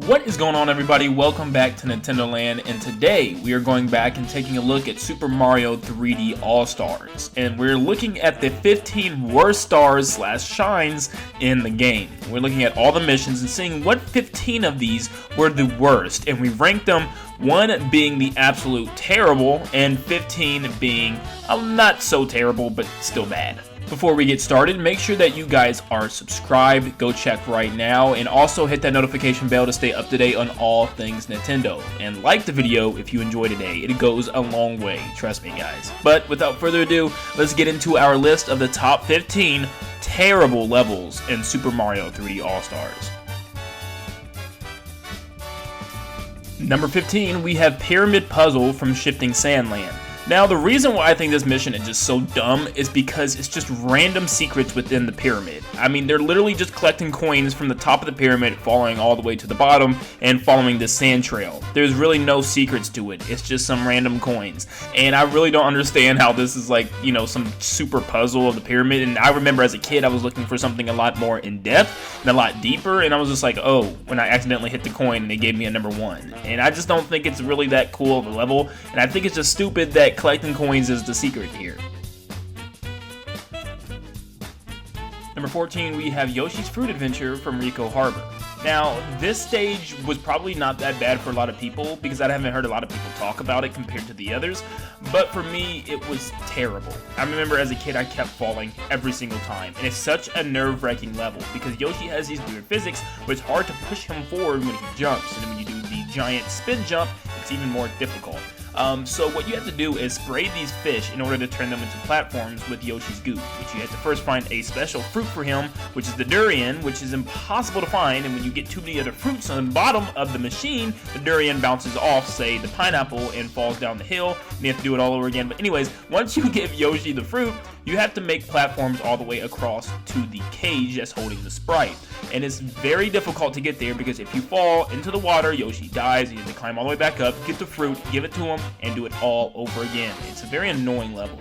What is going on, everybody? Welcome back to Nintendo Land, and today we are going back and taking a look at Super Mario 3D All-Stars, and we're looking at the 15 worst stars / shines in the game. We're looking at all the missions and seeing what 15 of these were the worst, and we ranked them, 1 being the absolute terrible, and 15 being not so terrible, but still bad. Before we get started, make sure that you guys are subscribed, go check right now, and also hit that notification bell to stay up to date on all things Nintendo. And like the video if you enjoy today, it goes a long way, trust me guys. But without further ado, let's get into our list of the top 15 terrible levels in Super Mario 3D All-Stars. Number 15, we have Pyramid Puzzle from Shifting Sandland. Now, the reason why I think this mission is just so dumb is because it's just random secrets within the pyramid. I mean, they're literally just collecting coins from the top of the pyramid, falling all the way to the bottom, and following this sand trail. There's really no secrets to it. It's just some random coins. And I really don't understand how this is like, you know, some super puzzle of the pyramid. And I remember as a kid, I was looking for something a lot more in-depth and a lot deeper. And I was just like, oh, when I accidentally hit the coin and they gave me a number 1. And I just don't think it's really that cool of a level. And I think it's just stupid that collecting coins is the secret here. Number 14, we have Yoshi's Fruit Adventure from Rico Harbor. Now, this stage was probably not that bad for a lot of people because I haven't heard a lot of people talk about it compared to the others, but for me, it was terrible. I remember as a kid, I kept falling every single time, and it's such a nerve-wracking level because Yoshi has these weird physics where it's hard to push him forward when he jumps, and then when you do the giant spin jump, it's even more difficult. So what you have to do is spray these fish in order to turn them into platforms with Yoshi's goo, which you have to first find a special fruit for him, which is the durian, which is impossible to find, and when you get too many other fruits on the bottom of the machine, the durian bounces off, say, the pineapple and falls down the hill, and you have to do it all over again. But anyways, once you give Yoshi the fruit, you have to make platforms all the way across to the cage that's holding the Sprite. And it's very difficult to get there because if you fall into the water, Yoshi dies, you have to climb all the way back up, get the fruit, give it to him, and do it all over again. It's a very annoying level.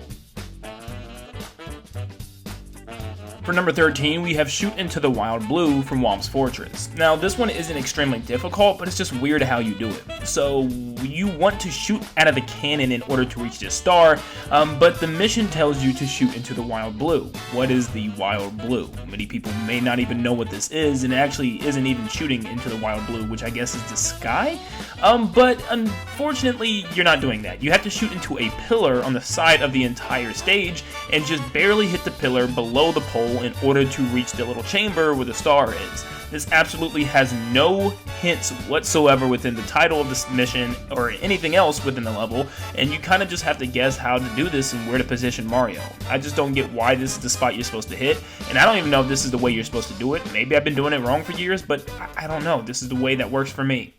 For number 13, we have Shoot Into the Wild Blue from Whomp's Fortress. Now, this one isn't extremely difficult, but it's just weird how you do it. So, you want to shoot out of the cannon in order to reach this star, but the mission tells you to shoot into the Wild Blue. What is the Wild Blue? Many people may not even know what this is, and it actually isn't even shooting into the Wild Blue, which I guess is the sky? But unfortunately, you're not doing that. You have to shoot into a pillar on the side of the entire stage, and just barely hit the pillar below the pole in order to reach the little chamber where the star is. This absolutely has no hints whatsoever within the title of this mission or anything else within the level, and you kind of just have to guess how to do this and where to position Mario. I just don't get why this is the spot you're supposed to hit, and I don't even know if this is the way you're supposed to do it. Maybe I've been doing it wrong for years, but I don't know. This is the way that works for me.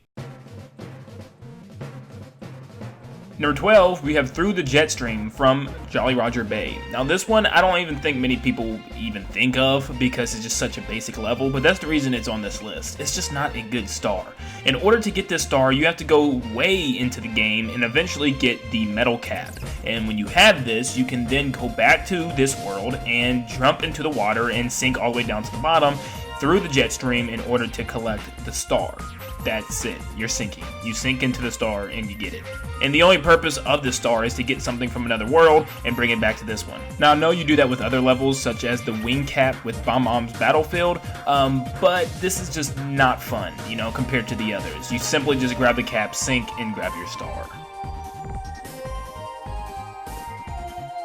Number 12, we have Through the Jet Stream from Jolly Roger Bay. Now this one, I don't even think many people even think of because it's just such a basic level, but that's the reason it's on this list. It's just not a good star. In order to get this star, you have to go way into the game and eventually get the metal cap. And when you have this, you can then go back to this world and jump into the water and sink all the way down to the bottom through the jet stream in order to collect the star. That's it. You're sinking. You sink into the star and you get it. And the only purpose of this star is to get something from another world and bring it back to this one. Now, I know you do that with other levels, such as the wing cap with Bob-omb's Battlefield, but this is just not fun, you know, compared to the others. You simply just grab the cap, sink, and grab your star.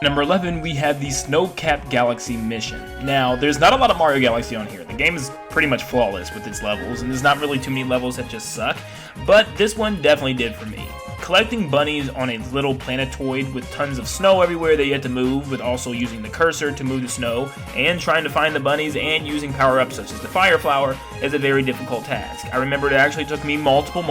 Number 11, we have the Snow-Capped Galaxy mission. Now, there's not a lot of Mario Galaxy on here. The game is pretty much flawless with its levels, and there's not really too many levels that just suck, but this one definitely did for me. Collecting bunnies on a little planetoid with tons of snow everywhere that you had to move, with also using the cursor to move the snow, and trying to find the bunnies and using power-ups such as the Fire Flower is a very difficult task. I remember it actually took me multiple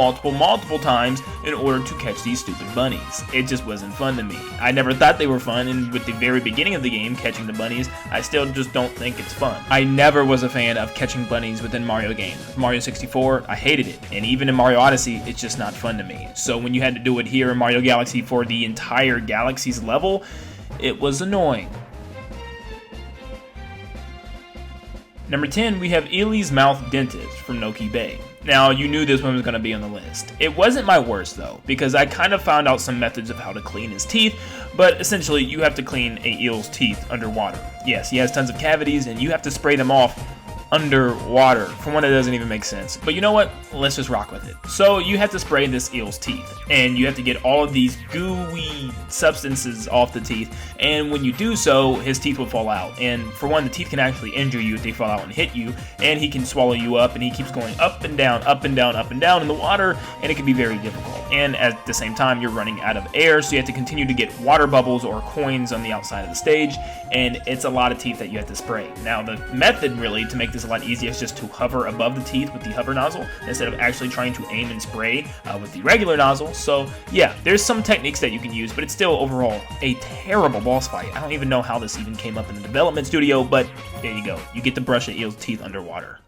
times in order to catch these stupid bunnies. It just wasn't fun to me. I never thought they were fun, and with the very beginning of the game, catching the bunnies, I still just don't think it's fun. I never was a fan of catching bunnies within Mario games. Mario 64, I hated it, and even in Mario Odyssey, it's just not fun to me. So when you had to do it here in Mario Galaxy for the entire Galaxy's level, it was annoying. Number 10, we have EELYS Mouth Dentist from Noki Bay. Now, you knew this one was going to be on the list. It wasn't my worst though, because I kind of found out some methods of how to clean his teeth, but essentially you have to clean a eel's teeth underwater. Yes, he has tons of cavities and you have to spray them off underwater. For one, it doesn't even make sense. But you know what? Let's just rock with it. So you have to spray this eel's teeth, and you have to get all of these gooey substances off the teeth, and when you do so, his teeth will fall out. And for one, the teeth can actually injure you if they fall out and hit you, and he can swallow you up, and he keeps going up and down, up and down, up and down in the water, and it can be very difficult. And at the same time, you're running out of air, so you have to continue to get water bubbles or coins on the outside of the stage, and it's a lot of teeth that you have to spray. Now, the method really to make this a lot easier is just to hover above the teeth with the hover nozzle instead of actually trying to aim and spray with the regular nozzle. So yeah, there's some techniques that you can use, but it's still overall a terrible boss fight. I don't even know how this even came up in the development studio, but there you go. You get to brush an eel's teeth underwater.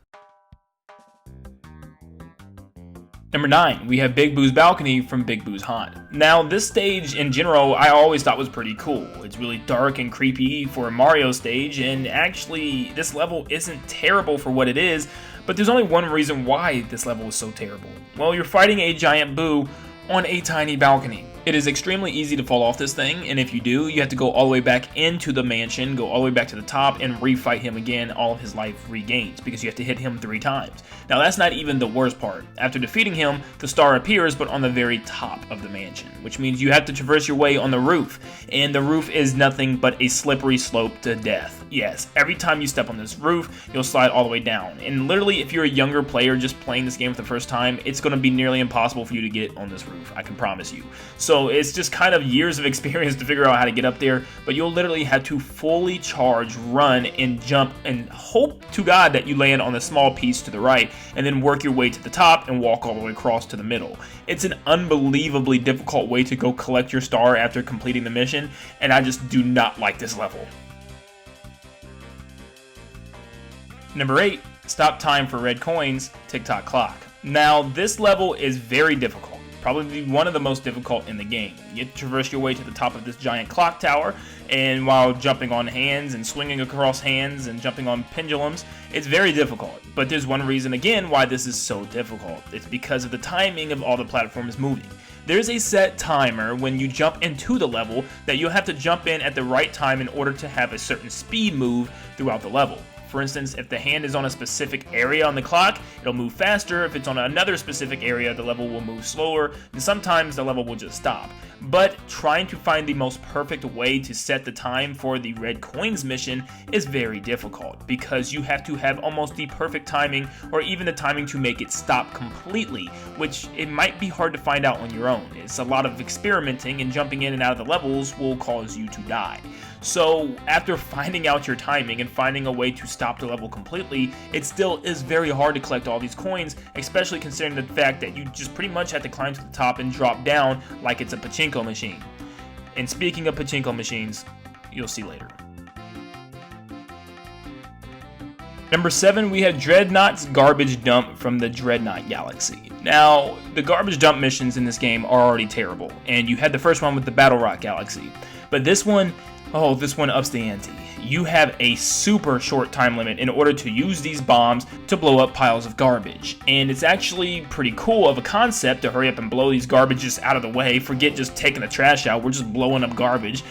Number 9, we have Big Boo's Balcony from Big Boo's Haunt. Now, this stage in general, I always thought was pretty cool. It's really dark and creepy for a Mario stage, and actually, this level isn't terrible for what it is, but there's only one reason why this level is so terrible. Well, you're fighting a giant Boo on a tiny balcony. It is extremely easy to fall off this thing, and if you do, you have to go all the way back into the mansion, go all the way back to the top, and refight him again. All of his life regains, because you have to hit him 3 times. Now, that's not even the worst part. After defeating him, the star appears, but on the very top of the mansion, which means you have to traverse your way on the roof, and the roof is nothing but a slippery slope to death. Yes, every time you step on this roof, you'll slide all the way down, and literally, if you're a younger player just playing this game for the first time, it's going to be nearly impossible for you to get on this roof, I can promise you. So it's just kind of years of experience to figure out how to get up there, but you'll literally have to fully charge, run, and jump, and hope to God that you land on the small piece to the right, and then work your way to the top and walk all the way across to the middle. It's an unbelievably difficult way to go collect your star after completing the mission, and I just do not like this level. Number 8, Stop Time for Red Coins, Tick-Tock Clock. Now, this level is very difficult, probably one of the most difficult in the game. You have to traverse your way to the top of this giant clock tower, and while jumping on hands and swinging across hands and jumping on pendulums, it's very difficult. But there's one reason again why this is so difficult. It's because of the timing of all the platforms moving. There's a set timer when you jump into the level that you'll have to jump in at the right time in order to have a certain speed move throughout the level. For instance, if the hand is on a specific area on the clock, it'll move faster. If it's on another specific area, the level will move slower, and sometimes the level will just stop. But trying to find the most perfect way to set the time for the red coins mission is very difficult, because you have to have almost the perfect timing, or even the timing to make it stop completely, which it might be hard to find out on your own. It's a lot of experimenting, and jumping in and out of the levels will cause you to die. So after finding out your timing and finding a way to stop the level completely, it still is very hard to collect all these coins, especially considering the fact that you just pretty much have to climb to the top and drop down like it's a pachinko machine. And speaking of pachinko machines, you'll see later. Number 7, we have DREADNAUGHTS Garbage Dump from the Dreadnought Galaxy. Now, the garbage dump missions in this game are already terrible, and you had the first one with the Battle Rock Galaxy. But this one ups the ante. You have a super short time limit in order to use these bombs to blow up piles of garbage. And it's actually pretty cool of a concept to hurry up and blow these garbages out of the way. Forget just taking the trash out, we're just blowing up garbage.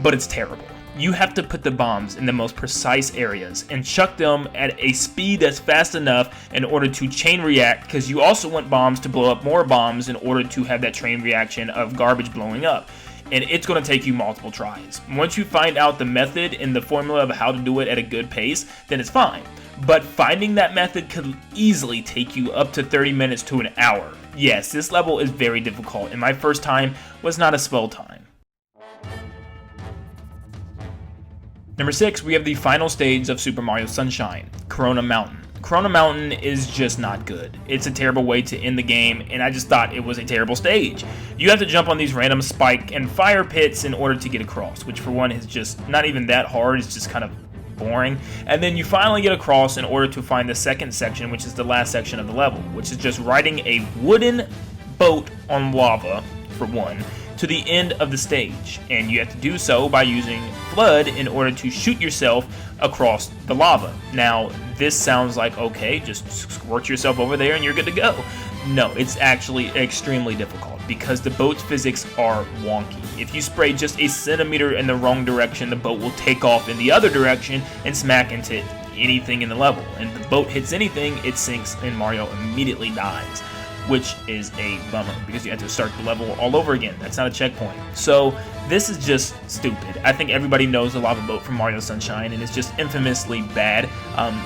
But it's terrible. You have to put the bombs in the most precise areas and chuck them at a speed that's fast enough in order to chain react, because you also want bombs to blow up more bombs in order to have that chain reaction of garbage blowing up. And it's going to take you multiple tries. Once you find out the method and the formula of how to do it at a good pace, then it's fine. But finding that method could easily take you up to 30 minutes to an hour. Yes, this level is very difficult, and my first time was not a swell time. Number 6, we have the final stage of Super Mario Sunshine, Corona Mountain. Corona Mountain is just not good. It's a terrible way to end the game, and I just thought it was a terrible stage. You have to jump on these random spike and fire pits in order to get across, which for one is just not even that hard, it's just kind of boring. And then you finally get across in order to find the second section, which is the last section of the level, which is just riding a wooden boat on lava, for one, to the end of the stage. And you have to do so by using flood in order to shoot yourself across the lava. Now, this sounds like, okay, just squirt yourself over there and you're good to go. No, it's actually extremely difficult because the boat's physics are wonky. If you spray just a centimeter in the wrong direction, the boat will take off in the other direction and smack into anything in the level. And if the boat hits anything, it sinks and Mario immediately dies, which is a bummer because you have to start the level all over again. That's not a checkpoint. So this is just stupid. I think everybody knows the lava boat from Mario Sunshine, and it's just infamously bad.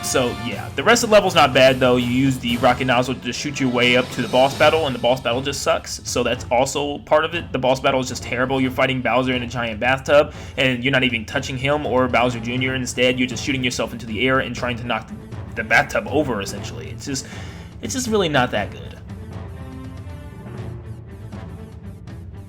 So yeah, the rest of the level's not bad though. You use the rocket nozzle to shoot your way up to the boss battle, and the boss battle just sucks. So that's also part of it. The boss battle is just terrible. You're fighting Bowser in a giant bathtub, and you're not even touching him or Bowser Jr. Instead, you're just shooting yourself into the air and trying to knock the bathtub over. Essentially, it's just really not that good.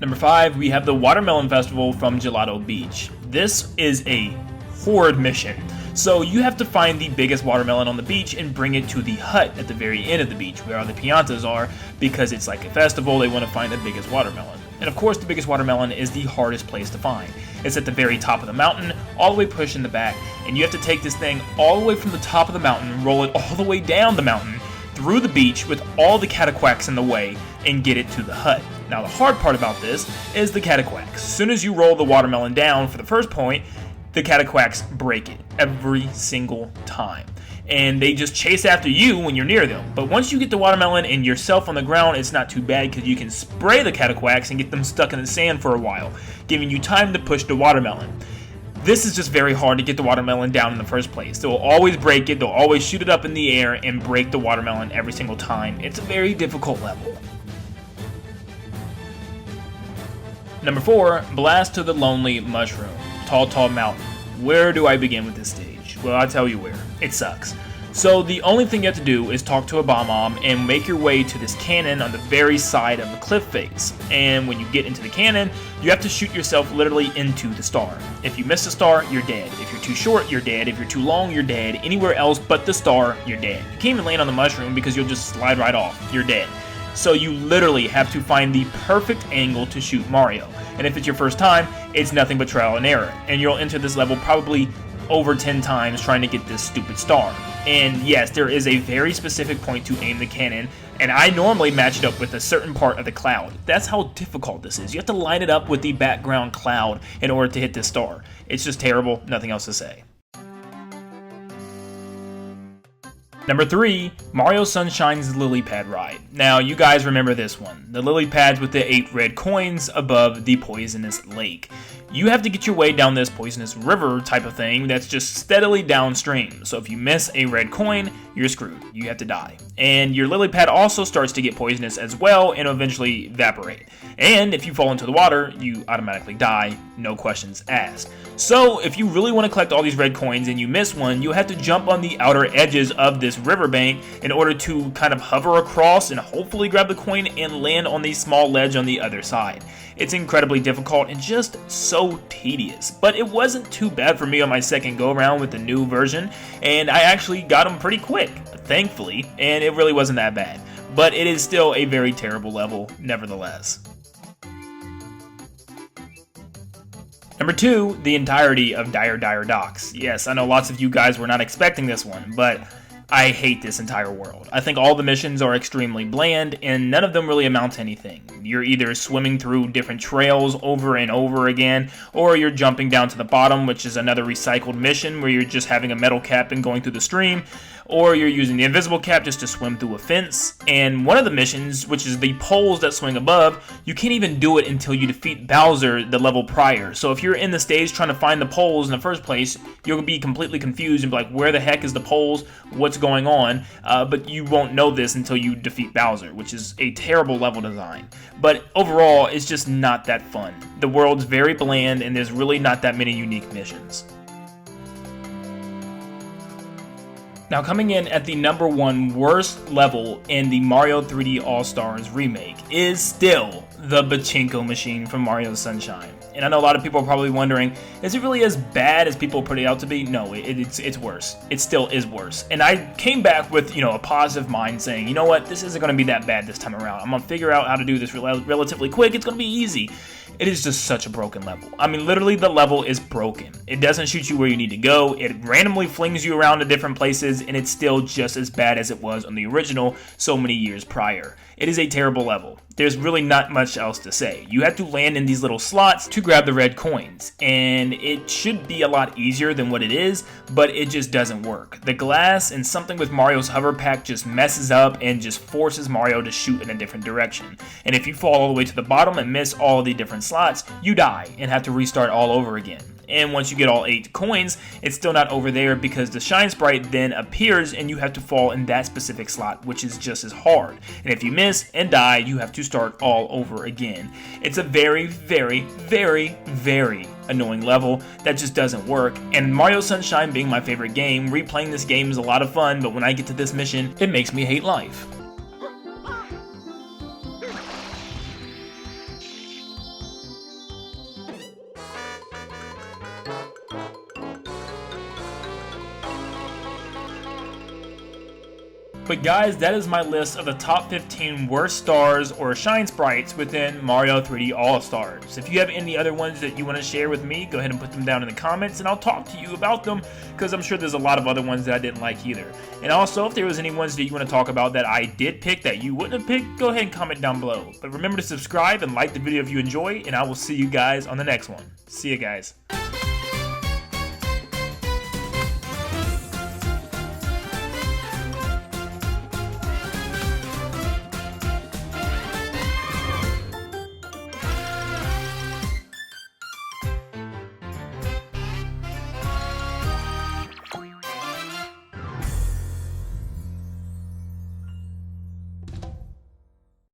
Number 5, we have the Watermelon Festival from Gelato Beach. This is a horrid mission. So you have to find the biggest watermelon on the beach and bring it to the hut at the very end of the beach, where all the piñatas are, because it's like a festival, they want to find the biggest watermelon. And of course, the biggest watermelon is the hardest place to find. It's at the very top of the mountain, all the way pushed in the back, and you have to take this thing all the way from the top of the mountain, roll it all the way down the mountain, through the beach with all the cataquacks in the way, and get it to the hut. Now the hard part about this is the cataquacks. As soon as you roll the watermelon down for the first point, the cataquacks break it every single time. And they just chase after you when you're near them. But once you get the watermelon and yourself on the ground, it's not too bad because you can spray the cataquacks and get them stuck in the sand for a while, giving you time to push the watermelon. This is just very hard to get the watermelon down in the first place. They'll always break it, they'll always shoot it up in the air and break the watermelon every single time. It's a very difficult level. Number 4, Blast to the Lonely Mushroom, Tall Mountain. Where do I begin with this stage? Well, I'll tell you where. It sucks. So the only thing you have to do is talk to a Bomb-Omb and make your way to this cannon on the very side of the cliff face. And when you get into the cannon, you have to shoot yourself literally into the star. If you miss the star, you're dead. If you're too short, you're dead. If you're too long, you're dead. Anywhere else but the star, you're dead. You can't even land on the mushroom because you'll just slide right off. You're dead. So you literally have to find the perfect angle to shoot Mario. And if it's your first time, it's nothing but trial and error. And you'll enter this level probably over 10 times trying to get this stupid star. And yes, there is a very specific point to aim the cannon, and I normally match it up with a certain part of the cloud. That's how difficult this is. You have to line it up with the background cloud in order to hit this star. It's just terrible, nothing else to say. Number 3, Mario Sunshine's Lily Pad Ride. Now, you guys remember this one. The lily pads with the 8 red coins above the poisonous lake. You have to get your way down this poisonous river type of thing that's just steadily downstream. So if you miss a red coin, you're screwed. You have to die. And your lily pad also starts to get poisonous as well and eventually evaporate. And if you fall into the water, you automatically die, no questions asked. So if you really want to collect all these red coins and you miss one, you have to jump on the outer edges of this riverbank in order to kind of hover across and hopefully grab the coin and land on the small ledge on the other side. It's incredibly difficult and just so tedious, but it wasn't too bad for me on my second go around with the new version, and I actually got them pretty quick, thankfully, and it really wasn't that bad. But it is still a very terrible level, nevertheless. Number 2, the entirety of Dire Docks. Yes, I know lots of you guys were not expecting this one, but I hate this entire world. I think all the missions are extremely bland, and none of them really amount to anything. You're either swimming through different trails over and over again, or you're jumping down to the bottom, which is another recycled mission where you're just having a metal cap and going through the stream, or you're using the invisible cap just to swim through a fence. And one of the missions, which is the poles that swing above, you can't even do it until you defeat Bowser the level prior. So if you're in the stage trying to find the poles in the first place, you'll be completely confused and be like, where the heck is the poles? What's going on? But you won't know this until you defeat Bowser, which is a terrible level design. But overall, it's just not that fun. The world's very bland and there's really not that many unique missions. Now, coming in at the number 1 worst level in the Mario 3D All-Stars remake is still the Pachinko machine from Mario Sunshine. And I know a lot of people are probably wondering, is it really as bad as people put it out to be? No, it's worse. It still is worse. And I came back with, a positive mind saying, you know what, this isn't going to be that bad this time around. I'm going to figure out how to do this relatively quick. It's going to be easy. It is just such a broken level. I mean, literally the level is broken. It doesn't shoot you where you need to go. It randomly flings you around to different places, and it's still just as bad as it was on the original so many years prior. It is a terrible level. There's really not much else to say. You have to land in these little slots to grab the red coins, and it should be a lot easier than what it is, but it just doesn't work. The glass and something with Mario's hover pack just messes up and just forces Mario to shoot in a different direction. And if you fall all the way to the bottom and miss all the different slots, you die and have to restart all over again. And once you get all 8 coins, it's still not over there because the shine sprite then appears and you have to fall in that specific slot, which is just as hard. And if you miss and die, you have to start all over again. It's a very, very, very, very annoying level that just doesn't work. And Mario Sunshine being my favorite game, replaying this game is a lot of fun, but when I get to this mission, it makes me hate life. But guys, that is my list of the top 15 worst stars or shine sprites within Mario 3D All-Stars. If you have any other ones that you want to share with me, go ahead and put them down in the comments and I'll talk to you about them, because I'm sure there's a lot of other ones that I didn't like either. And also, if there was any ones that you want to talk about that I did pick that you wouldn't have picked, go ahead and comment down below. But remember to subscribe and like the video if you enjoy, and I will see you guys on the next one. See you guys.